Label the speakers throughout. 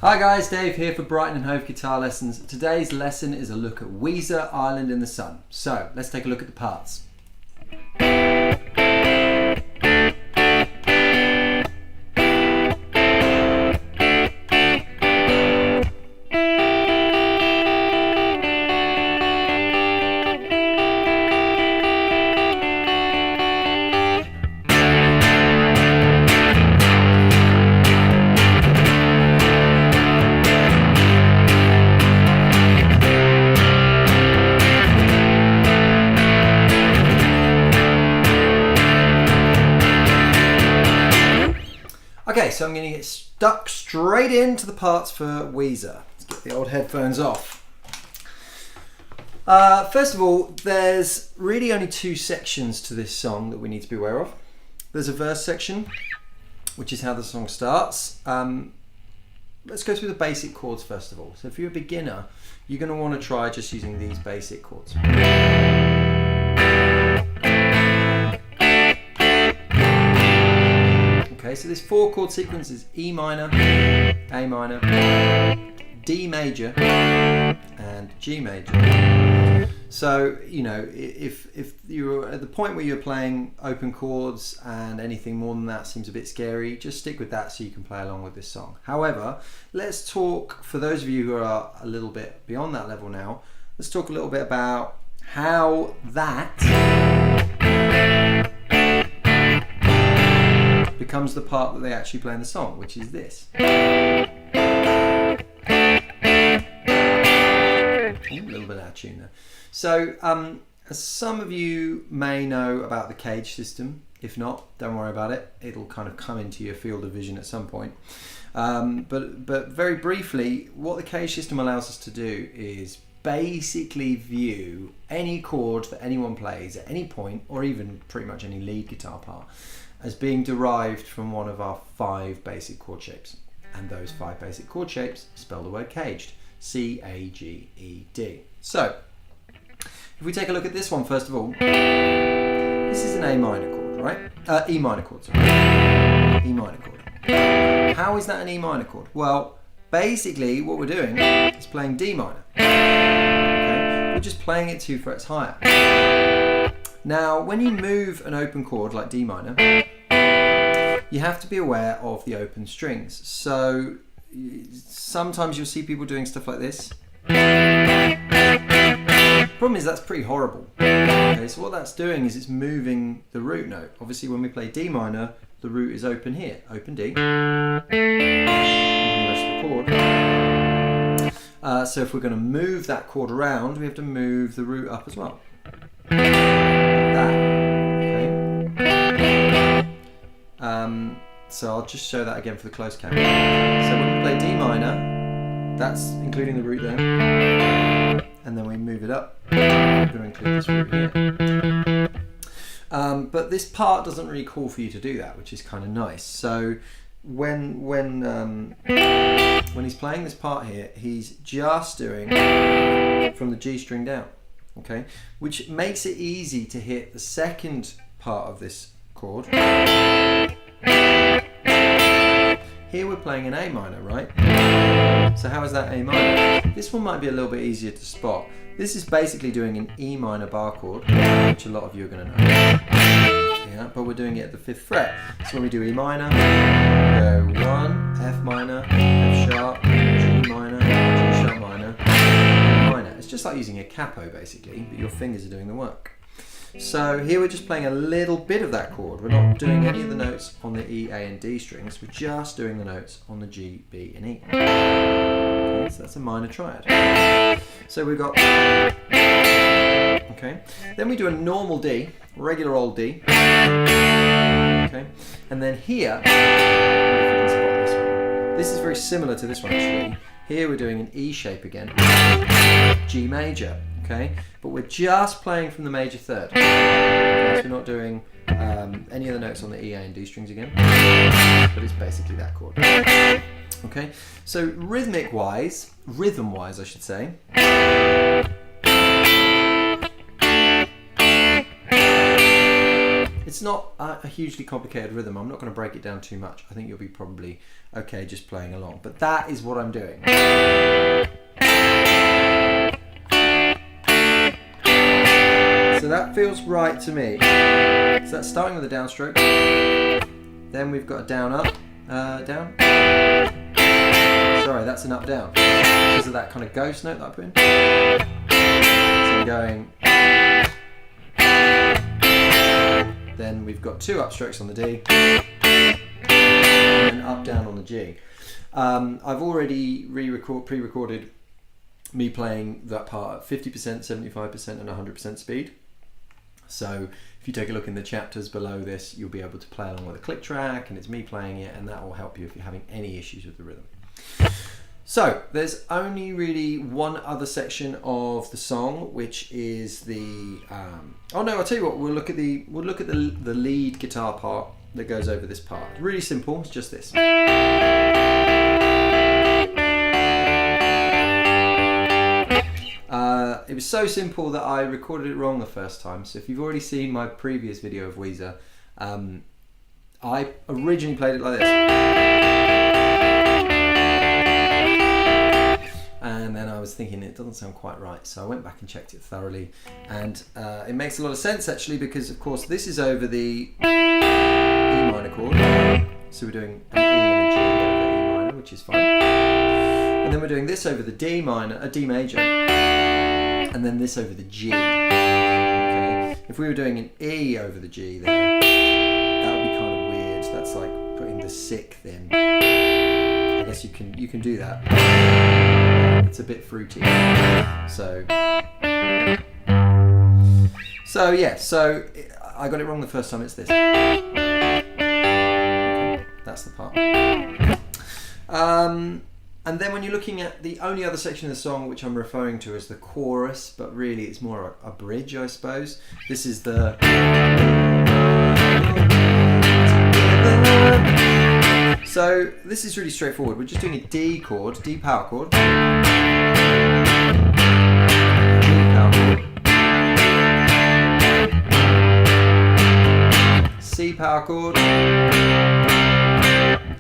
Speaker 1: Hi guys, Dave here for Brighton and Hove Guitar Lessons. Today's lesson is a look at Weezer, Island in the Sun. So let's take a look at the parts. Okay, so I'm going to get stuck straight into the parts for Weezer. Let's get the old headphones off. First of all, there's really only two sections to this song that we need to be aware of. There's a verse section, which is how the song starts. Let's go through the basic chords first of all. So if you're a beginner, you're going to want to try just using these basic chords. Okay, so this 4-chord sequence is E minor, A minor, D major, and G major. So, you know, if you're at the point where you're playing open chords and anything more than that seems a bit scary, just stick with that so you can play along with this song. However, let's talk, for those of you who are a little bit beyond that level now, let's talk a little bit about how that becomes the part that they actually play in the song, which is this. A little bit out of tune there. So, as some of you may know about the cage system, if not, don't worry about it. It'll kind of come into your field of vision at some point. But very briefly, what the cage system allows us to do is basically view any chord that anyone plays at any point, or even pretty much any lead guitar part, as being derived from one of our 5 basic chord shapes. And those 5 basic chord shapes spell the word caged. C-A-G-E-D. So, if we take a look at this one first of all, this is an A minor chord, right? E minor chord, sorry. E minor chord. How is that an E minor chord? Well, basically what we're doing is playing D minor. Okay? We're just playing it 2 frets higher. Now, when you move an open chord like D minor, you have to be aware of the open strings. So sometimes you'll see people doing stuff like this. Problem is that's pretty horrible. Okay, so what that's doing is it's moving the root note. Obviously when we play D minor, the root is open here, open D, and the rest of the chord. So if we're going to move that chord around, we have to move the root up as well. So I'll just show that again for the close camera. So when we play D minor, that's including the root there, and then we move it up, we're going to include this root here. But this part doesn't really call for you to do that, which is kind of nice. So when he's playing this part here, he's just doing from the G string down, okay, which makes it easy to hit the second part of this chord. Here we're playing an A minor, right? So how is that A minor? This one might be a little bit easier to spot. This is basically doing an E minor bar chord, which a lot of you are going to know. Yeah, but we're doing it at the 5th fret. So when we do E minor, we go 1, F minor, F sharp, G minor, G sharp minor, E minor. It's just like using a capo basically, but your fingers are doing the work. So here we're just playing a little bit of that chord. We're not doing any of the notes on the E, A and D strings. We're just doing the notes on the G, B and E. Okay, so that's a minor triad. So we've got, okay. Then we do a normal D, regular old D. Okay. And then here, if you can spot this one. This is very similar to this one actually. Here we're doing an E shape again. G major. Okay, but we're just playing from the major 3rd. Okay, so we're not doing any of the notes on the E, A and D strings again, but it's basically that chord. Okay, so rhythm-wise I should say, It's not a hugely complicated rhythm. I'm not going to break it down too much. I think you'll be probably okay just playing along. But that is what I'm doing. So that feels right to me. So that's starting with a downstroke. Then we've got a down up, down. Sorry, that's an up down because of that kind of ghost note that I put in. So I'm going. Then we've got two upstrokes on the D, and then up down on the G. I've already pre-recorded me playing that part at 50%, 75%, and 100% speed. So if you take a look in the chapters below this, you'll be able to play along with a click track, and it's me playing it, and that will help you if you're having any issues with the rhythm. So there's only really one other section of the song, which is the oh no, I'll tell you what, we'll look at the lead guitar part that goes over this part. It's really simple, it's just this. It was so simple that I recorded it wrong the first time. So if you've already seen my previous video of Weezer, I originally played it like this. And then I was thinking it doesn't sound quite right, so I went back and checked it thoroughly, and it makes a lot of sense actually, because of course this is over the E minor chord, so we're doing an E and a G over E minor, which is fine, and then we're doing this over the D minor, a D major, and then this over the G. Okay. If we were doing an E over the G there, that would be kind of weird. That's like putting the sixth in. I guess you can do that. It's a bit fruity. So yeah, so I got it wrong the first time. It's this. Okay, that's the part. And then when you're looking at the only other section of the song which I'm referring to as the chorus, but really it's more a bridge, I suppose. This is the. So this is really straightforward. We're just doing a D chord, D power chord, D power chord, C power chord,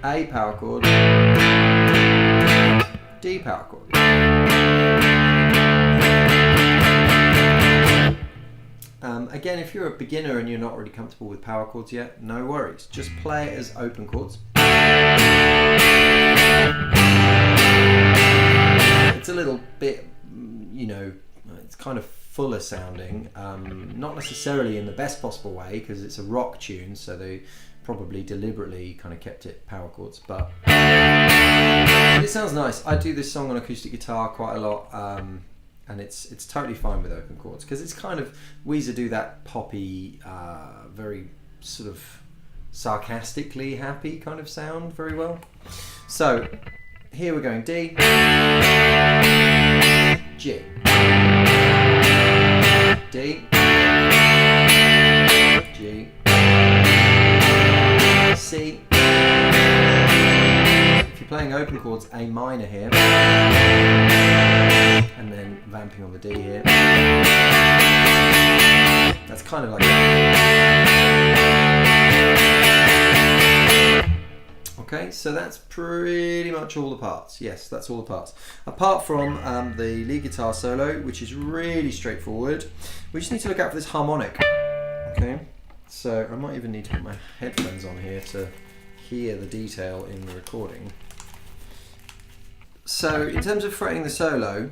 Speaker 1: A power chord, D power chord. Again, if you're a beginner and you're not really comfortable with power chords yet, no worries. Just play it as open chords. It's a little bit, you know, it's kind of fuller sounding, not necessarily in the best possible way because it's a rock tune, so they probably deliberately kind of kept it power chords, but it sounds nice. I do this song on acoustic guitar quite a lot, and it's totally fine with open chords because it's kind of, Weezer do that poppy, very sort of sarcastically happy kind of sound very well. So here we're going D, G, D, G, C. If you're playing open chords, A minor here, and then vamping on the D here. That's kind of like okay, so that's pretty much all the parts. Yes, that's all the parts. Apart from the lead guitar solo, which is really straightforward. We just need to look out for this harmonic. Okay, so I might even need to put my headphones on here to hear the detail in the recording. So in terms of fretting the solo,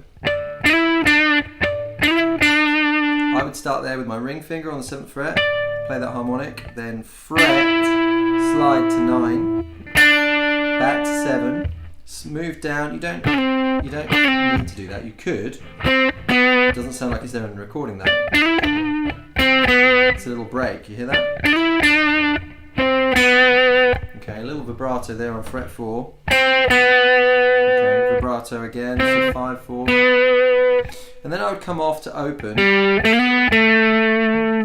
Speaker 1: I would start there with my ring finger on the 7th fret, play that harmonic, then fret, slide to 9, back to 7, move down. You don't need to do that. You could. It doesn't sound like it's there in the recording though. It's a little break. You hear that? Okay, a little vibrato there on fret 4. Okay, vibrato again. So 5, 4, and then I would come off to open.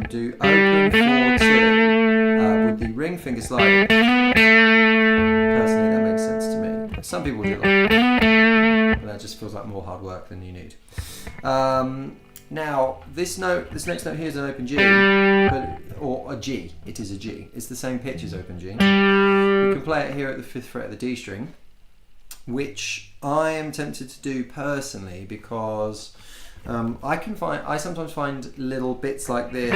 Speaker 1: Do open 4, 2 with the ring finger slide. Personally, that makes sense to me. Some people do like that. That just feels like more hard work than you need. Now, this next note here is an open G, or a G. It is a G. It's the same pitch as open G. You can play it here at the 5th fret of the D string, which I am tempted to do personally because I sometimes find little bits like this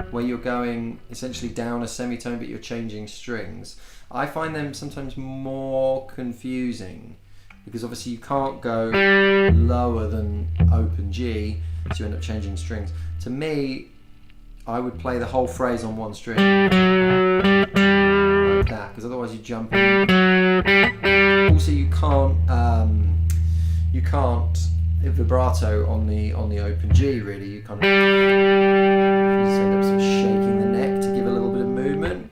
Speaker 1: where you're going essentially down a semitone but you're changing strings. I find them sometimes more confusing because obviously you can't go lower than open G, so you end up changing strings. To me, I would play the whole phrase on one string like that, because otherwise you jump in. Also, you can't vibrato on the open G really. You kind of just end up sort of shaking the neck to give a little bit of movement.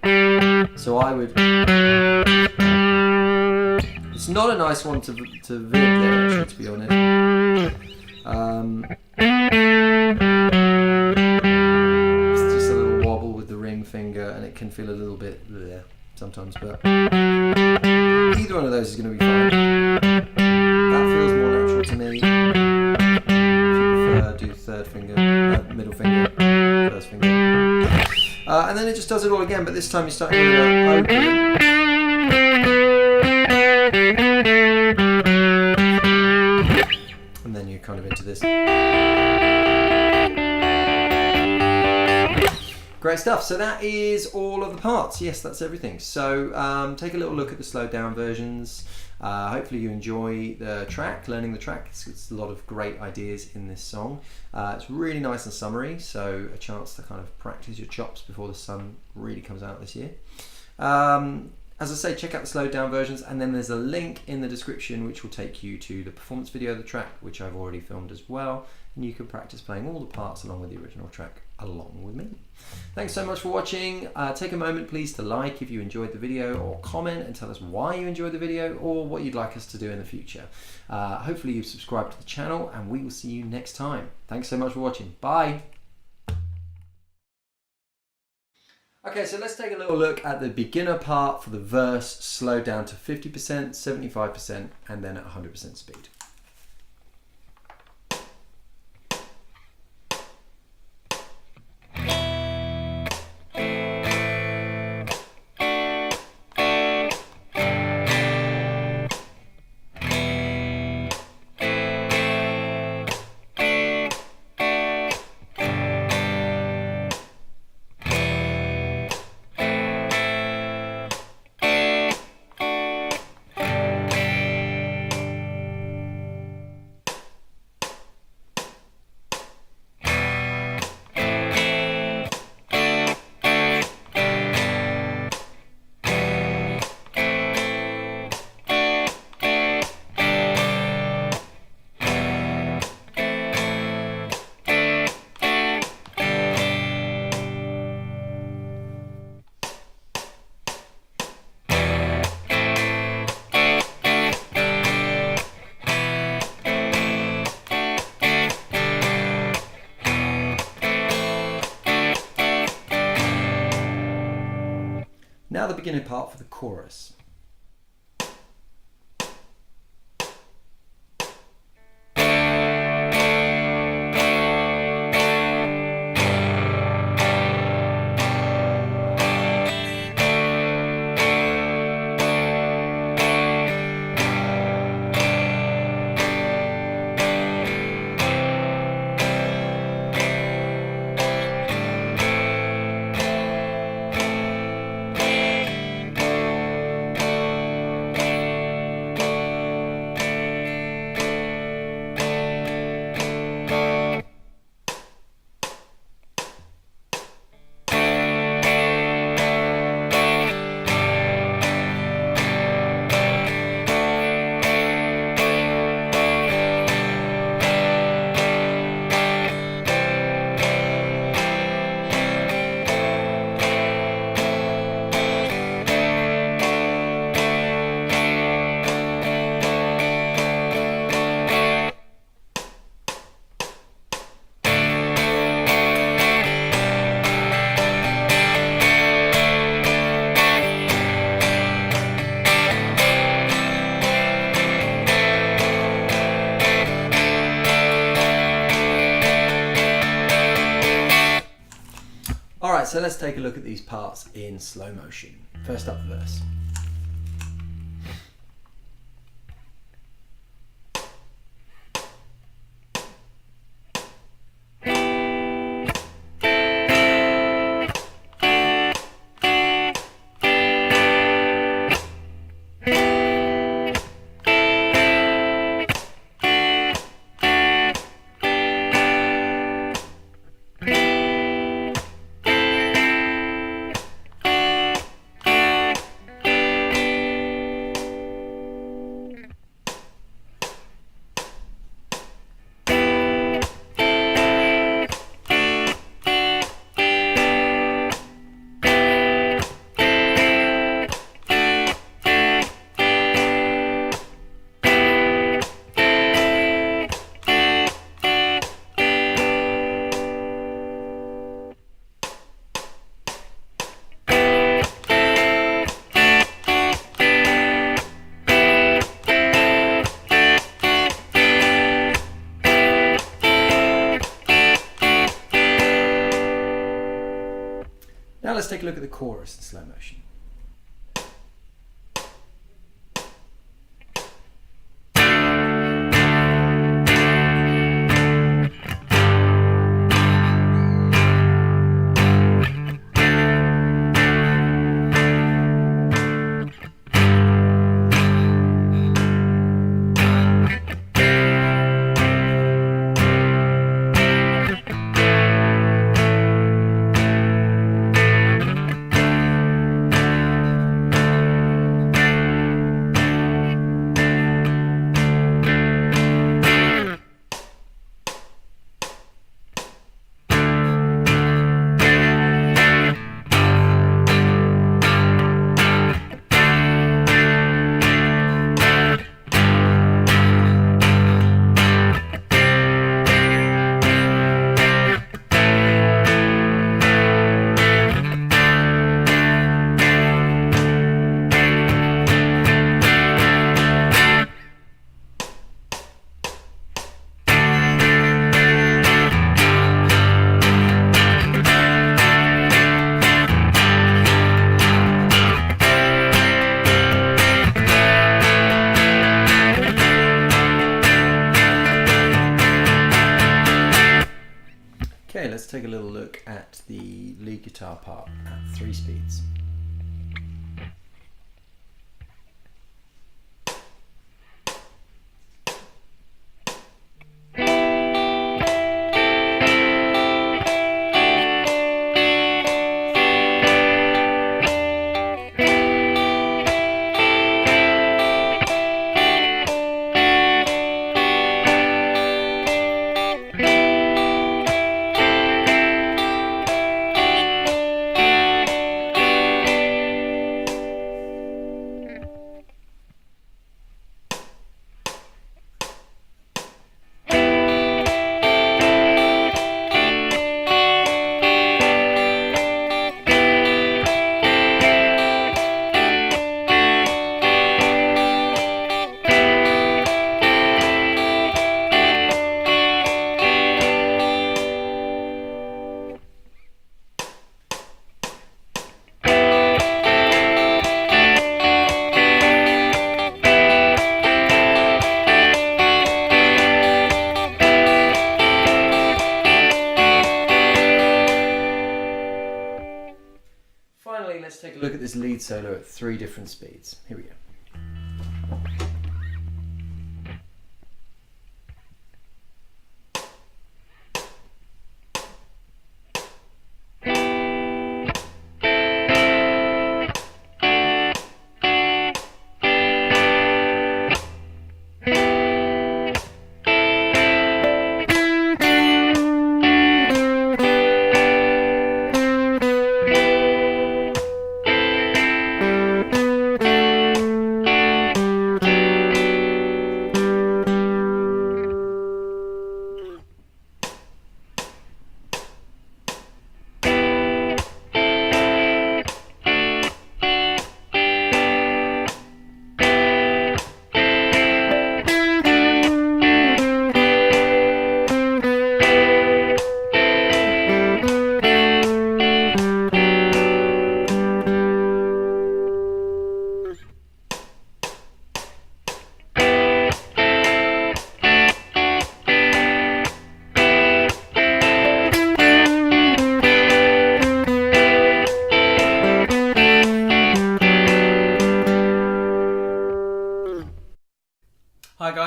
Speaker 1: So I would. It's not a nice one to vid there, actually, to be honest. It's just a little wobble with the ring finger, and it can feel a little bit there sometimes, but either one of those is going to be fine. That feels more natural to me. If you prefer, do third finger, middle finger, first finger. And then it just does it all again, but this time you start with an open. And then you're kind of into this. Great stuff. So that is all of the parts. Yes, that's everything. So take a little look at the slowed down versions. Hopefully you enjoy the track, learning the track. It's a lot of great ideas in this song. It's really nice and summery, so a chance to kind of practice your chops before the sun really comes out this year. As I say, check out the slowed down versions, and then there's a link in the description which will take you to the performance video of the track, which I've already filmed as well, and you can practice playing all the parts along with the original track along with me. Thanks so much for watching. Take a moment please to like if you enjoyed the video, or comment and tell us why you enjoyed the video or what you'd like us to do in the future. Hopefully you've subscribed to the channel, and we will see you next time. Thanks so much for watching. Bye. Okay, so let's take a little look at the beginner part for the verse, slowed down to 50%, 75%, and then at 100% speed. Now the beginning part for the chorus. so let's take a look at these parts in slow motion. First up, the verse. Now let's take a look at the chorus in slow motion. Okay, let's take a little look at the lead guitar part at 3 speeds. Finally, let's take a look at this lead solo at 3 different speeds. Here we go.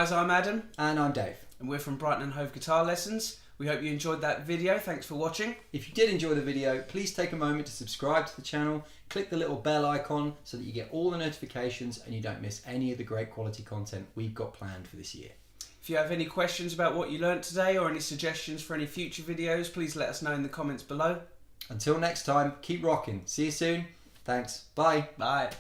Speaker 2: guys, I'm Adam.
Speaker 1: And I'm Dave.
Speaker 2: And we're from Brighton and Hove Guitar Lessons. We hope you enjoyed that video. Thanks for watching.
Speaker 1: If you did enjoy the video, please take a moment to subscribe to the channel, click the little bell icon so that you get all the notifications and you don't miss any of the great quality content we've got planned for this year.
Speaker 2: If you have any questions about what you learnt today or any suggestions for any future videos, please let us know in the comments below.
Speaker 1: Until next time, keep rocking. See you soon. Thanks. Bye.
Speaker 2: Bye.